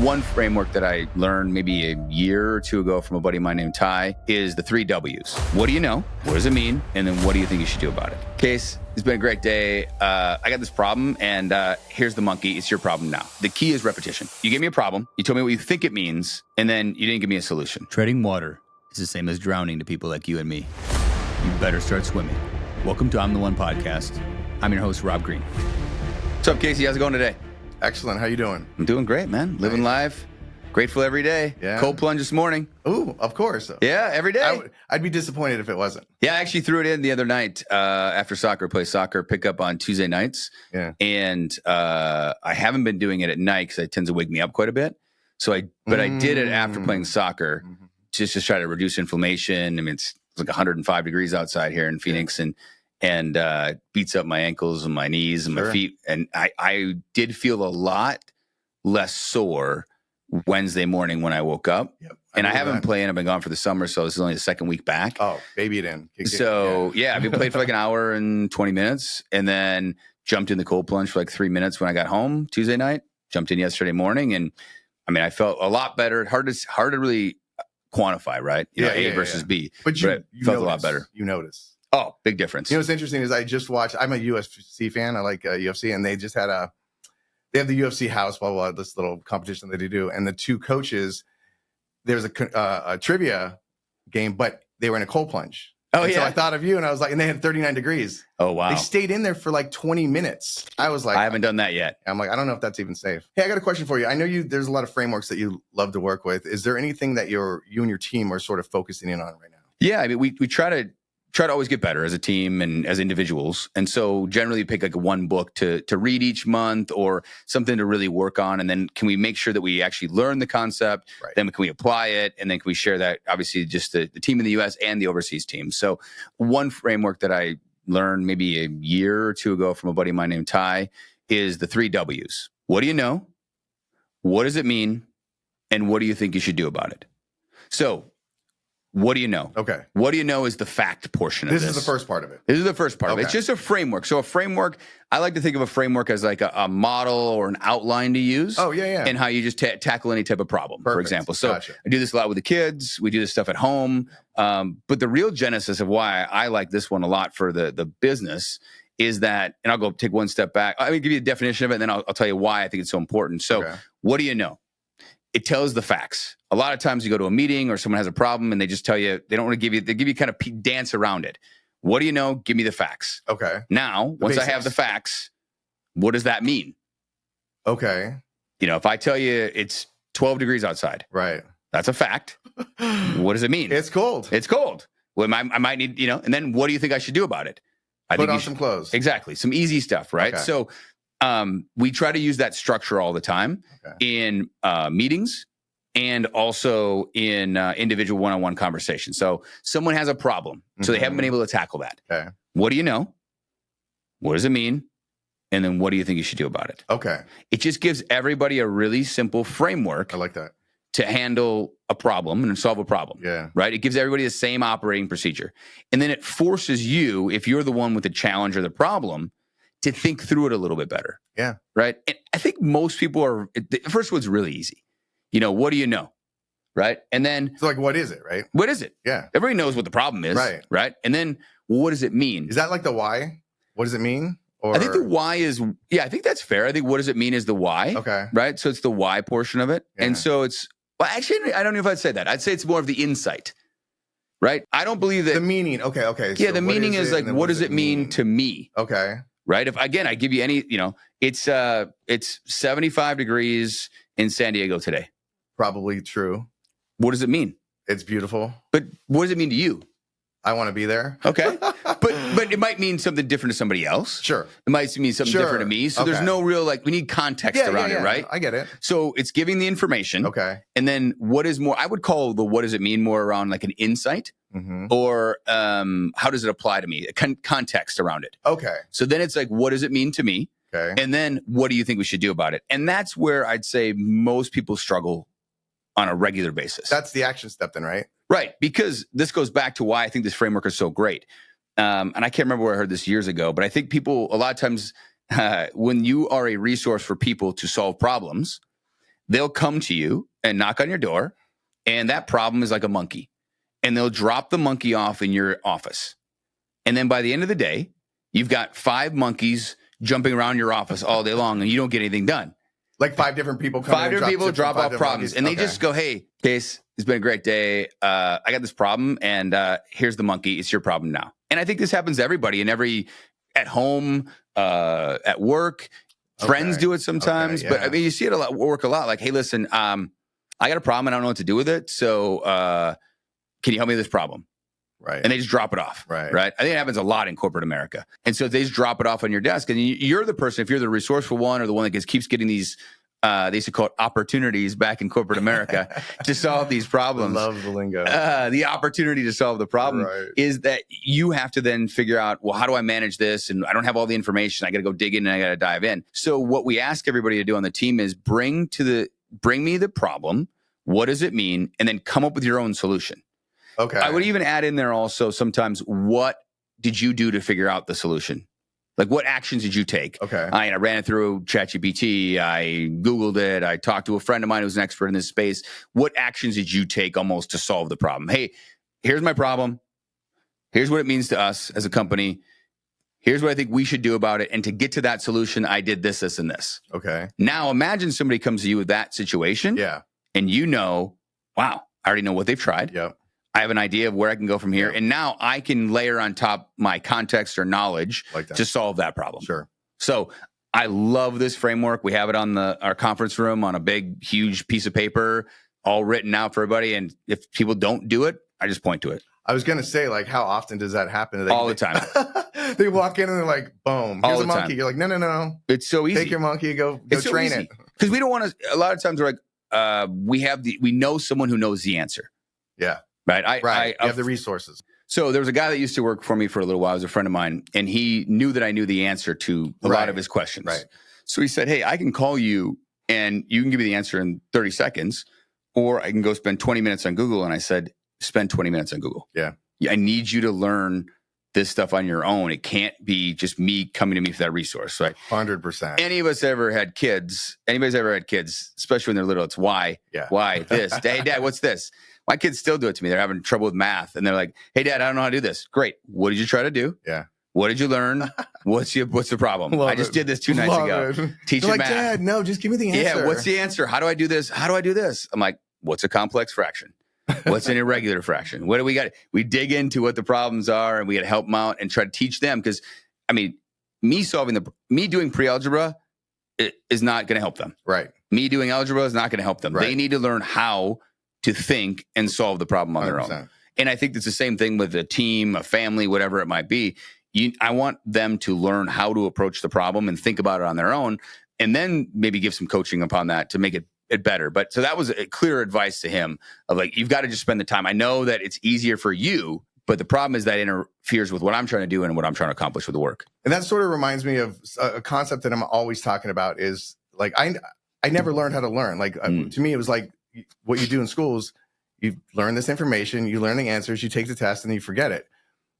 One framework that I learned maybe a year or two ago from a buddy of mine named Ty is the 3 W's. What do you know? What does it mean? And then what do you think you should do about it? Case, it's been a great day. I got this problem, and here's the monkey. It's your problem now. The key is repetition. You gave me a problem. You told me what you think it means, and then you didn't give me a solution. Treading water is the same as drowning to people like you and me. You better start swimming. Welcome to I'm the One podcast. I'm your host, Rob Green. What's up, Casey? How's it going today? Excellent. How you doing? I'm doing great, man. Living life. Grateful every day. Yeah. Cold plunge this morning. Ooh, of course. Yeah, every day. I'd be disappointed if it wasn't. Yeah, I actually threw it in the other night after soccer. Play soccer, pick up on Tuesday nights. Yeah. And I haven't been doing it at night because it tends to wake me up quite a bit. But I did it after playing soccer just to try to reduce inflammation. I mean, it's like 105 degrees outside here in Phoenix, and beats up my ankles and my knees and my feet. And I did feel a lot less sore Wednesday morning when I woke up. Yep, I haven't played. I've been gone for the summer, so this is only the second week back. Oh, baby it in. I've been played for like an hour and 20 minutes, and then jumped in the cold plunge for like 3 minutes when I got home Tuesday night. Jumped in yesterday morning, and I mean, I felt a lot better. Hard to really quantify, right? A versus B. But you felt a lot better. You notice. Oh, big difference. You know what's interesting is I just watched. I'm a UFC fan. I like UFC, and they just had they have the UFC house, blah, blah, blah, this little competition that they do. And the two coaches, there's a trivia game, but they were in a cold plunge. Oh, yeah. So I thought of you, and I was like, and they had 39 degrees. Oh, wow. They stayed in there for like 20 minutes. I was like, I haven't done that yet. I'm like, I don't know if that's even safe. Hey, I got a question for you. I know there's a lot of frameworks that you love to work with. Is there anything that you and your team are sort of focusing in on right now? Yeah, I mean, we try to always get better as a team and as individuals. And so generally pick like one book to read each month or something to really work on. And then can we make sure that we actually learn the concept? Right. Then can we apply it? And then can we share that, obviously, just the team in the US and the overseas team. So one framework that I learned maybe a year or two ago from a buddy of mine named Ty is the 3 W's. What do you know? What does it mean? And what do you think you should do about it? So what do you know? Okay. What do you know is the fact portion of this. This is the first part of it. This is the first part of it. It's just a framework. So a framework, I like to think of a framework as like a model or an outline to use. Oh, yeah. And how you just tackle any type of problem, for example. So Gotcha. I do this a lot with the kids. We do this stuff at home. But the real genesis of why I like this one a lot for the business is that, and I'll go take one step back. I'm going to give you a definition of it, and then I'll tell you why I think it's so important. So what do you know? It tells the facts. A lot of times you go to a meeting or someone has a problem and they just tell you, they don't want to give you, they give you kind of dance around it. What do you know? Give me the facts. Okay. Now, once I have the facts, what does that mean? Okay. If I tell you it's 12 degrees outside. Right. That's a fact. What does it mean? It's cold. It's cold. Well, I might need, and then what do you think I should do about it? Put on some clothes. Exactly. Some easy stuff, right? Okay. So we try to use that structure all the time in meetings and also in individual one-on-one conversations. So someone has a problem, so they haven't been able to tackle that. Okay. What do you know? What does it mean? And then what do you think you should do about it? Okay. It just gives everybody a really simple framework. I like that. To handle a problem and solve a problem. Yeah. Right? It gives everybody the same operating procedure. And then it forces you, if you're the one with the challenge or the problem, to think through it a little bit better. Yeah. Right. And I think most people the first one's really easy. What do you know? Right. And then. So like, what is it? Right. What is it? Yeah. Everybody knows what the problem is. Right. Right. And then what does it mean? Is that like the why? What does it mean? Or I think the why is, I think that's fair. I think what does it mean is the why. Okay. Right. So it's the why portion of it. Yeah. And so actually, I don't know if I'd say that. I'd say it's more of the insight. Right. I don't believe that. The meaning. Okay. Yeah. So the meaning is like, what does it mean to me? Okay. Right. If again, I give you any, it's 75 degrees in San Diego today. Probably true. What does it mean? It's beautiful. But what does it mean to you? I want to be there. Okay. But it might mean something different to somebody else. Sure. It might mean something different to me. So there's no real, we need context around it, right? I get it. So it's giving the information. Okay. And then what is more, I would call what does it mean more around like an insight or how does it apply to me? Context around it. Okay. So then it's like, what does it mean to me? Okay. And then what do you think we should do about it? And that's where I'd say most people struggle on a regular basis. That's the action step then, right? Right. Because this goes back to why I think this framework is so great. And I can't remember where I heard this years ago, but I think people, a lot of times, when you are a resource for people to solve problems, they'll come to you and knock on your door, and that problem is like a monkey. And they'll drop the monkey off in your office. And then by the end of the day, you've got 5 monkeys jumping around your office all day long, and you don't get anything done. Like 5 different people come 5 different people drop off problems. And they just go, hey, Case, it's been a great day. I got this problem, and here's the monkey. It's your problem now. And I think this happens to everybody, at home, at work. Friends do it sometimes. But I mean, you see it work a lot. Like, hey, listen, I got a problem, and I don't know what to do with it. So can you help me with this problem? Right. And they just drop it off. Right. I think it happens a lot in corporate America. And so they just drop it off on your desk. And you're the person, if you're the resourceful one or the one that keeps getting these, they used to call it opportunities back in corporate America to solve these problems. I love the lingo. The opportunity to solve the problem is that you have to then figure out, well, how do I manage this? And I don't have all the information. I got to go dig in and I got to dive in. So what we ask everybody to do on the team is bring me the problem. What does it mean? And then come up with your own solution. Okay. I would even add in there also sometimes, what did you do to figure out the solution? Like, what actions did you take? Okay. I ran it through ChatGPT. I Googled it. I talked to a friend of mine who's an expert in this space. What actions did you take almost to solve the problem? Hey, here's my problem. Here's what it means to us as a company. Here's what I think we should do about it. And to get to that solution, I did this, this, and this. Okay. Now imagine somebody comes to you with that situation. Yeah. And wow, I already know what they've tried. Yep. I have an idea of where I can go from here. And now I can layer on top my context or knowledge to solve that problem. Sure. So I love this framework. We have it on our conference room on a big, huge piece of paper, all written out for everybody. And if people don't do it, I just point to it. I was going to say, like, how often does that happen? All the time. They walk in and they're like, boom, here's a monkey. Time. You're like, no. It's so easy. Take your monkey, go train it. Because we don't want to, a lot of times we're like, we know someone who knows the answer. Yeah. Right. You have the resources. So there was a guy that used to work for me for a little while. He was a friend of mine, and he knew that I knew the answer to a lot of his questions. Right. So he said, hey, I can call you and you can give me the answer in 30 seconds, or I can go spend 20 minutes on Google. And I said, spend 20 minutes on Google. Yeah. I need you to learn this stuff on your own. It can't be just me coming to me for that resource. Right. 100%. Anybody's ever had kids, especially when they're little, it's why? Yeah. Why this? Hey, Dad, what's this? My kids still do it to me. They're having trouble with math. And they're like, hey, Dad, I don't know how to do this. Great. What did you try to do? Yeah. What did you learn? What's the problem? I just did this 2 nights ago. Teaching like, math. Dad, no, just give me the answer. Yeah, what's the answer? How do I do this? How do I do this? I'm like, what's a complex fraction? What's an irregular fraction? What do we got? We dig into what the problems are, and we got to help them out and try to teach them. Because, I mean, me doing pre-algebra is not going to help them. Right. Me doing algebra is not going to help them. Right. They need to learn how to think and solve the problem on 100%. Their own. And I think it's the same thing with a team, a family, whatever it might be. I want them to learn how to approach the problem and think about it on their own, and then maybe give some coaching upon that to make it better. But so that was a clear advice to him of like, you've got to just spend the time. I know that it's easier for you, but the problem is that interferes with what I'm trying to do and what I'm trying to accomplish with the work. And that sort of reminds me of a concept that I'm always talking about is like, I never learned how to learn. Like to me, it was like what you do in schools, you learn this information, you learn the answers, you take the test and you forget it.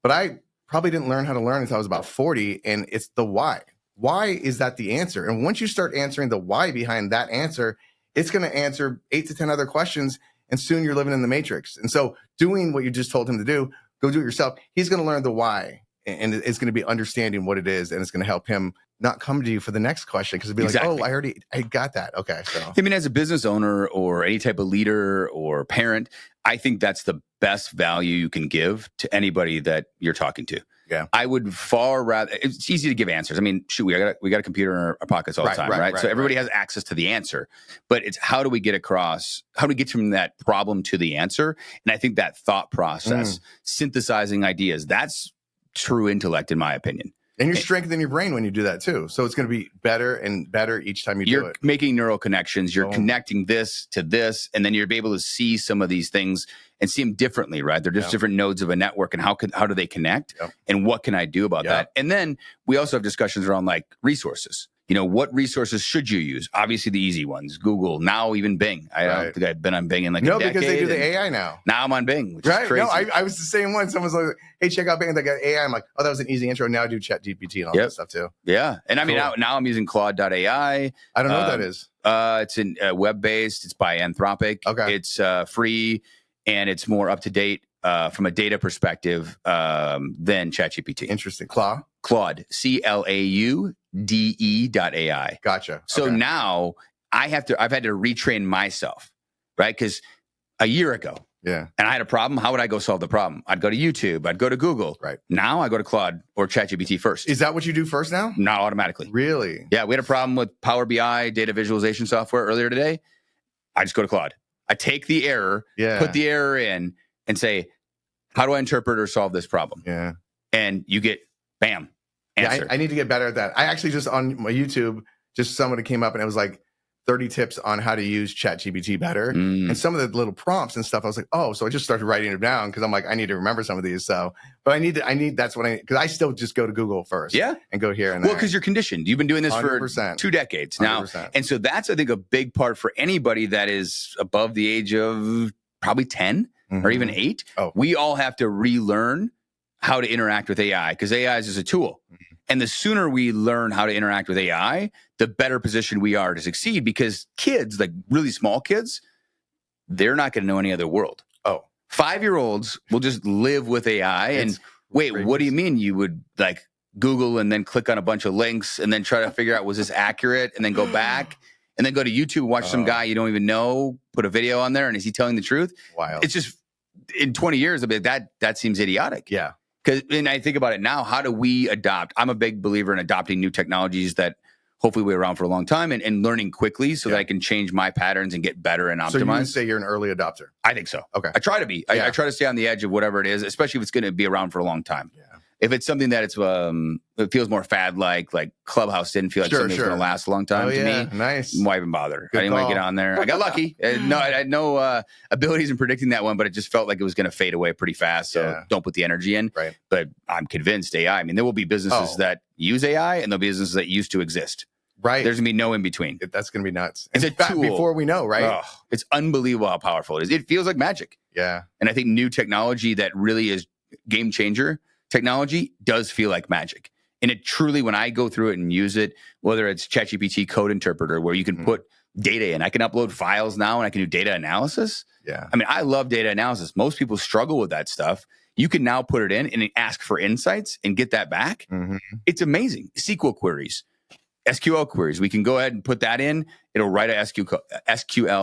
But I probably didn't learn how to learn until I was about 40. And it's the why. Why is that the answer? And once you start answering the why behind that answer, it's going to answer 8 to 10 other questions. And soon you're living in the matrix. And so doing what you just told him to do, go do it yourself. He's going to learn the why. And it's going to be understanding what it is. And it's going to help him not come to you for the next question. Because it'll be exactly. Like, I got that. Okay. So I mean, as a business owner or any type of leader or parent, I think that's the best value you can give to anybody that you're talking to. Yeah. I would far rather, it's easy to give answers. I mean, shoot, we got a computer in our pockets all the time, right? So everybody has access to the answer, but it's how do we get from that problem to the answer? And I think that thought process, synthesizing ideas, that's true intellect, in my opinion. And you're strengthening your brain when you do that too. So it's going to be better and better each time you do it. You're making neural connections. You're connecting this to this, and then you're able to see some of these things and see them differently, right? They're just different nodes of a network, and how do they connect? And what can I do about that? And then we also have discussions around like resources. You know, what resources should you use? Obviously, the easy ones, Google, now even Bing. I don't think I've been on Bing in like a decade. No, because they do the AI now. Now I'm on Bing, which is crazy. No, I was the same one. Someone's like, hey, check out Bing. They got AI. I'm like, oh, that was an easy intro. Now I do ChatGPT and all that stuff too. Yeah. And I mean, now I'm using Claude.ai. I don't know what that is. It's web-based. It's by Anthropic. Okay. It's free, and it's more up to date from a data perspective than ChatGPT. Interesting. Claude, CLAUDE.ai. Gotcha. So Okay. now I've had to retrain myself, right? Because a year ago, Yeah. and I had a problem, how would I go solve the problem? I'd go to YouTube. I'd go to Google. Right. Now I go to Claude or ChatGPT first. Is that what you do first now? Not automatically. Really? Yeah, we had a problem with Power BI data visualization software earlier today. I just go to Claude. I take the error, put the error in, and say, how do I interpret or solve this problem? Yeah. And you get, bam, answer. Yeah, I need to get better at that. I actually just on my YouTube, just someone came up and it was like 30 tips on how to use ChatGPT better. And some of the little prompts and stuff, I was like, oh, so I just started writing them down because I'm like, I need to remember some of these. So, but I need, that's what because I still just go to Google first. Yeah. And go here and there. Well, there. because you're conditioned. You've been doing this 100%. for 2 decades now. 100%. And so that's, I think, a big part for anybody that is above the age of probably 10 or even 8. Oh. We all have to relearn how to interact with AI because AI is just a tool. And the sooner we learn how to interact with AI, the better position we are to succeed because kids, like really small kids, they're not going to know any other world. Oh. 5-year-olds will just live with AI. And wait, what do you mean you would like Google and then click on a bunch of links and then try to figure out was this accurate and then go back and then go to YouTube and watch some guy you don't even know, put a video on there and is he telling the truth? Wild. It's just in 20 years, I mean, that seems idiotic. Yeah. And I think about it now, how do we adopt? I'm a big believer in adopting new technologies that hopefully we're around for a long time and learning quickly so that I can change my patterns and get better and optimize. So you would say you're an early adopter? I think so. Okay. I try to be. I try to stay on the edge of whatever it is, especially if it's going to be around for a long time. Yeah. If it's something that it feels more fad-like Clubhouse didn't feel like something that's going to last a long time to me. Nice. Why even bother? Good I didn't want to get call. on there. I got lucky. I had no abilities in predicting that one, but it just felt like it was going to fade away pretty fast. So don't put the energy in. Right. But I'm convinced AI. I mean, there will be businesses that use AI and there'll be businesses that used to exist. Right. There's going to be no in between. That's going to be nuts. It's in a fact, tool. Before we know, right? Oh, it's unbelievable how powerful it is. It feels like magic. Yeah. And I think new technology that really is game changer technology does feel like magic. And it truly, when I go through it and use it, whether it's ChatGPT code interpreter, where you can put data in, I can upload files now and I can do data analysis. Yeah. I mean, I love data analysis. Most people struggle with that stuff. You can now put it in and ask for insights and get that back. It's amazing. SQL queries, SQL queries. We can go ahead and put that in. It'll write a SQL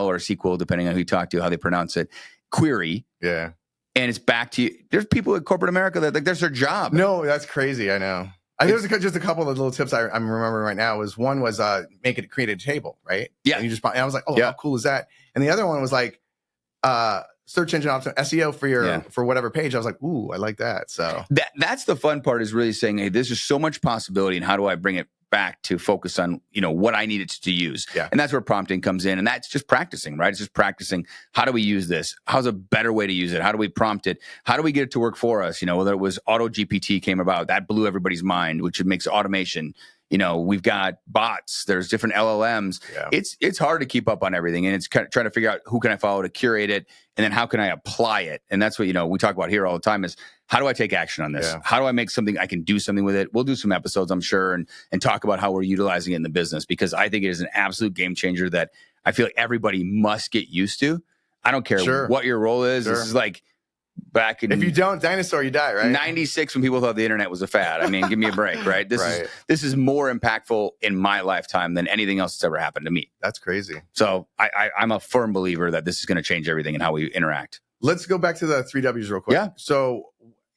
or SQL, depending on who you talk to, how they pronounce it, query. Yeah. And it's back to you. There's people in corporate America that that's their job. No, that's crazy. I know. There's just a couple of little tips I'm remembering right now. One was create a table, right? Yeah. And and I was like, how cool is that? And the other one was like search engine optimization, SEO for your for whatever page. I was like, ooh, I like that. So that's the fun part, is really saying, hey, there's just so much possibility, and how do I bring it back to focus on, what I need it to use. Yeah. And that's where prompting comes in. And that's just practicing, right? It's just practicing. How do we use this? How's a better way to use it? How do we prompt it? How do we get it to work for us? Whether it was Auto GPT came about, that blew everybody's mind, which makes automation. We've got bots, there's different LLMs. Yeah. It's hard to keep up on everything. And it's kind of trying to figure out who can I follow to curate it. And then how can I apply it? And that's what, we talk about here all the time is, how do I take action on this? Yeah. How do I make something, I can do something with it? We'll do some episodes, I'm sure, and talk about how we're utilizing it in the business, because I think it is an absolute game changer that I feel like everybody must get used to. I don't care what your role is. This is like back in, if you don't, dinosaur, you die, right? 96, when people thought the internet was a fad. I mean, give me a break, right? This is more impactful in my lifetime than anything else that's ever happened to me. That's crazy. So I'm a firm believer that this is going to change everything and how we interact. Let's go back to the 3 W's real quick. Yeah. So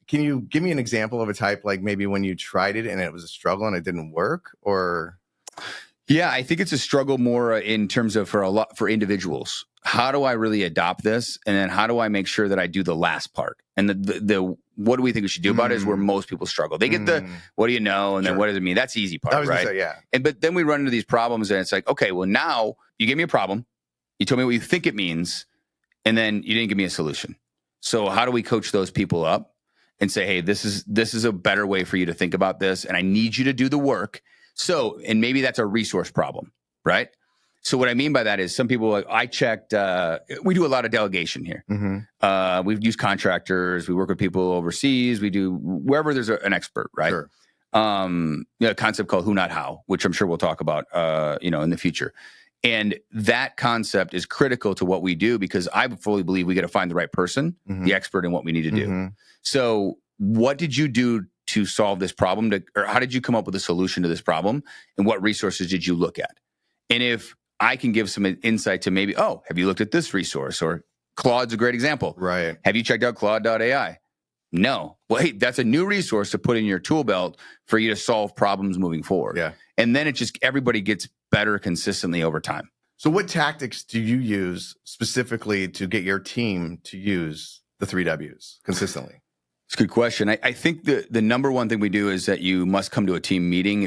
can you give me an example of a type, like maybe when you tried it and it was a struggle and it didn't work, or? Yeah, I think it's a struggle more in terms of for individuals. How do I really adopt this? And then how do I make sure that I do the last part? And the what do we think we should do about it is where most people struggle. They get the, what do you know? And then what does it mean? That's the easy part, I was right? gonna say, yeah. But then we run into these problems and it's like, okay, well now you gave me a problem. You told me what you think it means. And then you didn't give me a solution. So how do we coach those people up and say, hey, this is a better way for you to think about this. And I need you to do the work. So, and maybe that's a resource problem, right? So what I mean by that is some people, I checked, we do a lot of delegation here. We've used contractors. We work with people overseas. We do wherever there's an expert, right? Sure. A concept called who, not how, which I'm sure we'll talk about, in the future. And that concept is critical to what we do, because I fully believe we got to find the right person, the expert in what we need to do. So what did you do to solve this problem? Or how did you come up with a solution to this problem? And what resources did you look at? And if I can give some insight to maybe, oh, have you looked at this resource? Or Claude's a great example. Right. Have you checked out Claude.ai? No. Well, hey, that's a new resource to put in your tool belt for you to solve problems moving forward. Yeah. And then it just, everybody gets better consistently over time. So what tactics do you use specifically to get your team to use the 3 W's consistently? It's a good question. I think the number one thing we do is that you must come to a team meeting.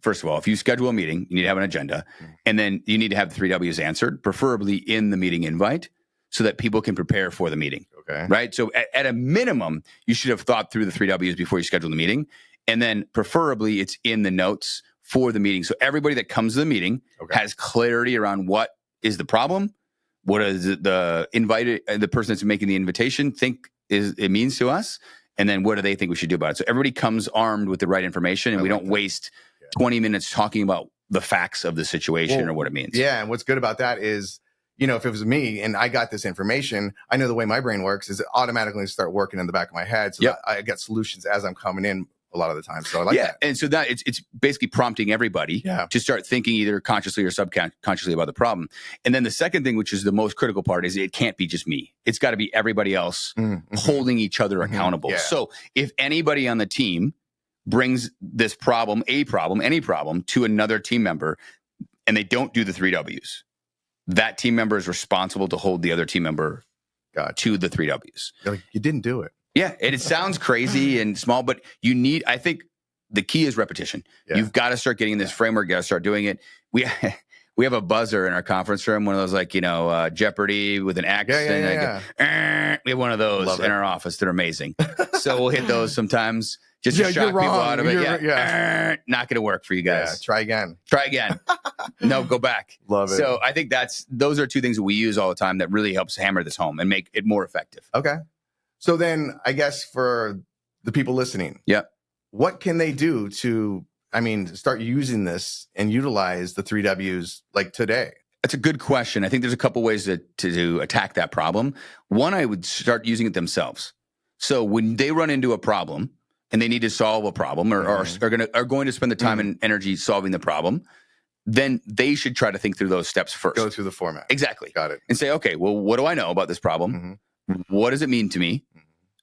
First of all, if you schedule a meeting, you need to have an agenda, and then you need to have the 3 W's answered, preferably in the meeting invite, so that people can prepare for the meeting. Okay. Right. So at a minimum, you should have thought through the 3 W's before you schedule the meeting. And then preferably it's in the notes for the meeting. So everybody that comes to the meeting has clarity around what is the problem, what is the person that's making the invitation think it means to us, and then what do they think we should do about it. So everybody comes armed with the right information, and we don't waste 20 minutes talking about the facts of the situation or what it means. Yeah. And what's good about that is, if it was me and I got this information, I know the way my brain works is it automatically start working in the back of my head. So that I get solutions as I'm coming in a lot of the time. So I like that. And so that it's basically prompting everybody to start thinking either consciously or subconsciously about the problem. And then the second thing, which is the most critical part, is it can't be just me. It's got to be everybody else holding each other accountable. Yeah. So if anybody on the team brings this problem, any problem to another team member, and they don't do the 3 W's, that team member is responsible to hold the other team member to the 3 W's. Like, you didn't do it. Yeah. And it sounds crazy and small, but I think the key is repetition. Yeah. You've got to start getting this framework. You got to start doing it. We have a buzzer in our conference room, one of those Jeopardy with an X. We have one of those in our office. They're amazing. So we'll hit those sometimes just to shock people out of it. Not going to work for you guys. Yeah, try again. No, go back. Love it. So I think those are 2 things that we use all the time that really helps hammer this home and make it more effective. Okay. So then I guess for the people listening, what can they do to start using this and utilize the 3 W's like today? That's a good question. I think there's a couple ways to attack that problem. One, I would start using it themselves. So when they run into a problem and they need to solve a problem or are going to spend the time and energy solving the problem, then they should try to think through those steps first. Go through the format. Exactly. Got it. And say, okay, well, what do I know about this problem? What does it mean to me?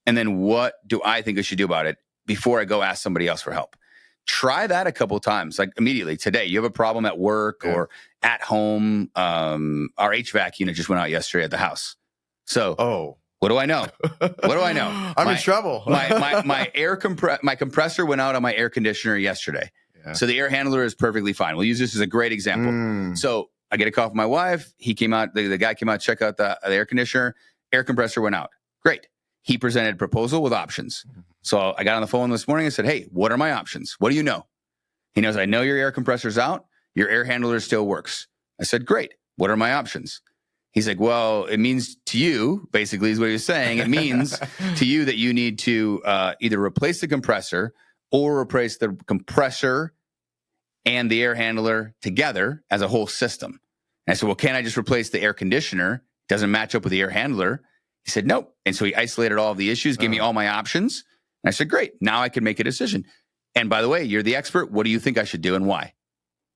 And then what do I think I should do about it before I go ask somebody else for help? Try that a couple of times, like immediately today. You have a problem at work or at home. Our HVAC unit just went out yesterday at the house. So, what do I know? I'm in trouble. my compressor went out on my air conditioner yesterday. Yeah. So the air handler is perfectly fine. We'll use this as a great example. So I get a call from my wife. He came out. The guy came out to check out the air conditioner. Air compressor went out. Great. He presented a proposal with options. So I got on the phone this morning and said, hey, what are my options? What do you know? He knows, I know your air compressor's out. Your air handler still works. I said, great. What are my options? He's like, well, it means to you, basically is what he was saying. It means to you that you need to either replace the compressor or replace the compressor and the air handler together as a whole system. And I said, well, can't I just replace the air conditioner? It doesn't match up with the air handler. He said, nope. And so he isolated all of the issues, gave me all my options. And I said, great. Now I can make a decision. And by the way, you're the expert. What do you think I should do and why?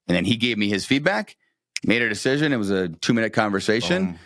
And then he gave me his feedback, made a decision. It was a 2-minute conversation.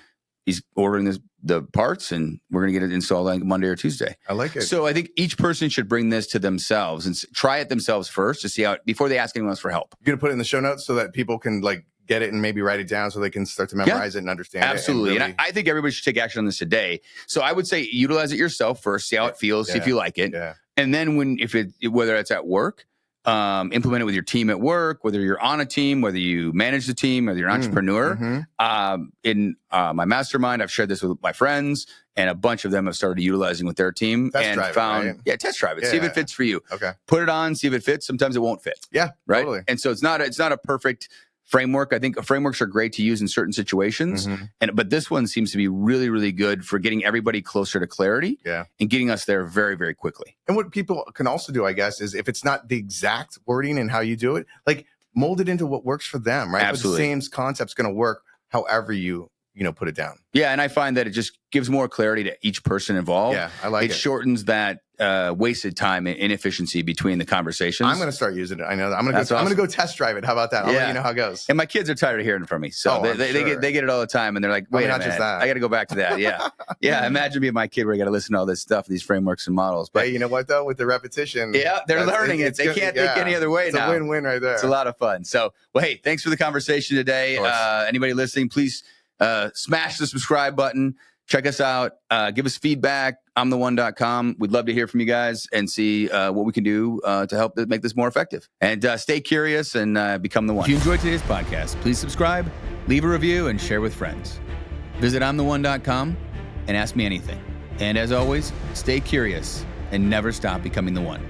He's ordering the parts and we're going to get it installed like Monday or Tuesday. I like it. So I think each person should bring this to themselves and try it themselves first to see how, before they ask anyone else for help. You're going to put it in the show notes so that people can get it and maybe write it down so they can start to memorize it and understand Absolutely. it. And I think everybody should take action on this today. So I would say utilize it yourself first, see how it feels, see if you like it. Yeah. And then whether it's at work, implement it with your team at work, whether you're on a team, whether you manage the team, whether you're an entrepreneur. In my mastermind, I've shared this with my friends, and a bunch of them have started utilizing with their team test drive it. See if it fits for you. Okay. Put it on, see if it fits. Sometimes it won't fit. Yeah. Right. Totally. And so it's not a perfect framework. I think frameworks are great to use in certain situations, but this one seems to be really, really good for getting everybody closer to clarity and getting us there very, very quickly. And what people can also do, I guess, is if it's not the exact wording and how you do it, mold it into what works for them, right? Absolutely. But the same concept's going to work however you put it down. Yeah, and I find that it just gives more clarity to each person involved. Yeah, I like it. It shortens that wasted time and inefficiency between the conversations. I'm going to start using it. I know that. I'm going to go test drive it. How about that? I'll let you know how it goes. And my kids are tired of hearing from me, so they get it all the time, and they're like, "Wait a minute, I got to go back to that." Yeah, yeah. Imagine being my kid where I got to listen to all this stuff, these frameworks and models. But hey, you know what though? With the repetition, they're learning it. They can't think any other way now. It's a win-win right there. It's a lot of fun. So, well, hey, thanks for the conversation today. Anybody listening, please smash the subscribe button. Check us out. Give us feedback. I'mTheOne.com. We'd love to hear from you guys and see what we can do to help make this more effective. And stay curious and become the one. If you enjoyed today's podcast, please subscribe, leave a review, and share with friends. Visit I'mTheOne.com and ask me anything. And as always, stay curious and never stop becoming the one.